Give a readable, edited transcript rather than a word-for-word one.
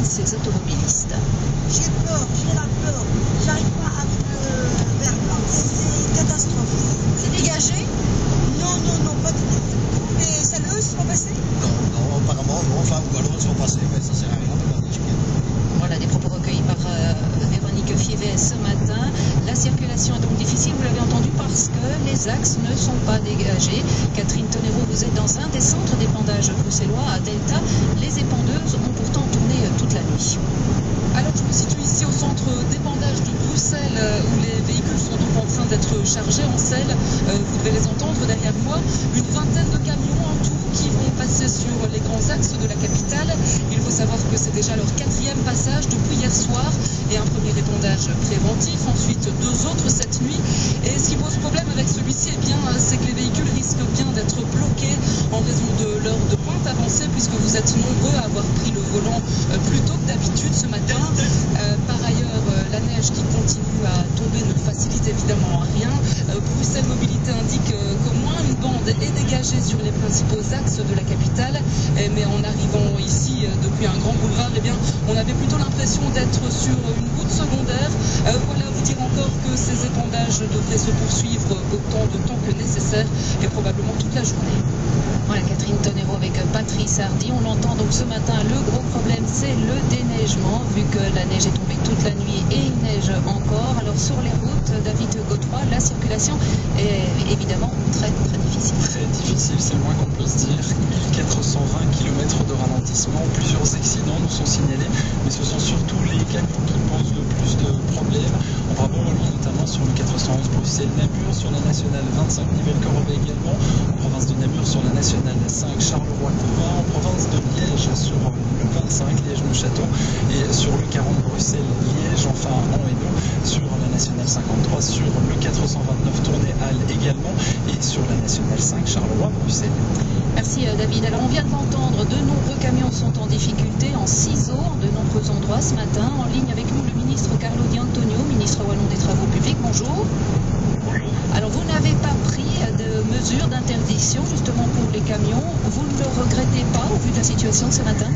craignent ces automobilistes. J'ai peur, j'ai la peur. J'arrive pas avec le verre blanc. C'est une catastrophe. C'est dégagé? Non, pas du tout. Mais ça ne sont pas passés? Non, apparemment non. Enfin, ou alors ils sont passés, mais ça sert à rien de leur discuter. Voilà, des propos recueillis par Véronique Fievet ce matin. La circulation est donc difficile, vous l'avez entendu, parce que les axes ne sont pas dégagés. Catherine Tonero, vous êtes dans un des centres d'épandage bruxellois à Delta. Les épandeuses ont pourtant tourné toute la nuit. Alors je me situe ici au centre d'épandage de Bruxelles où les véhicules sont donc en train d'être chargés en selle. Vous devez les entendre derrière moi. Une vingtaine de camions en tout qui vont passer sur les grands axes de la capitale. Il faut savoir que c'est déjà leur 4e passage depuis hier soir et un premier épandage préventif, ensuite 2 autres cette nuit. Et ce qui pose problème avec celui-ci, c'est que les véhicules risquent bien d'être bloqués en raison de l'heure de pointe avancée, puisque vous êtes nombreux à avoir pris le volant plus tôt que d'habitude ce matin. Par ailleurs, la neige qui continue à tomber ne facilite évidemment rien. Bruxelles Mobilité indique qu'au moins une bande est dégagée sur les principaux axes de la capitale, mais en arrivant ici depuis un grand boulevard, on avait plutôt l'impression d'être sur une route secondaire. Voilà vous dire encore que ces épandages devraient se poursuivre autant de temps que nécessaire et probablement toute la journée. Voilà, Catherine Tonero avec Patrice Hardy. On l'entend donc ce matin, le gros problème c'est le déneigement, vu que la neige est tombée toute la nuit et il neige encore. Alors sur les routes, David Godefroy, la circulation est évidemment très difficile. Très difficile, c'est le moins qu'on peut se dire. 1420 km de ralentissement, plusieurs accidents nous sont signalés, mais ce sont surtout les camions qui posent le plus de problèmes. En Brabant-Wallon, notamment sur le 411 Bruxelles-Namur, sur la nationale 25 Nivelles-Corbeil également, en province de Namur sur la nationale 5 Charleroi-Couvin, en province de Liège sur le 25 Liège-Neuchâtel et sur le 40 Bruxelles-Liège, enfin en Hainaut, sur la nationale 53, sur le 429 Tournai-Halle également et sur la nationale 5 Charleroi-Bruxelles. Merci David. Alors on vient de l'entendre, de nombreux camions sont en difficulté, en ciseaux, en de nombreux endroits ce matin. En ligne avec nous le ministre Carlo Di Antonio, ministre wallon des Travaux publics. Bonjour. Alors vous n'avez pas pris de mesures d'interdiction justement pour les camions. Vous ne le regrettez pas au vu de la situation de ce matin?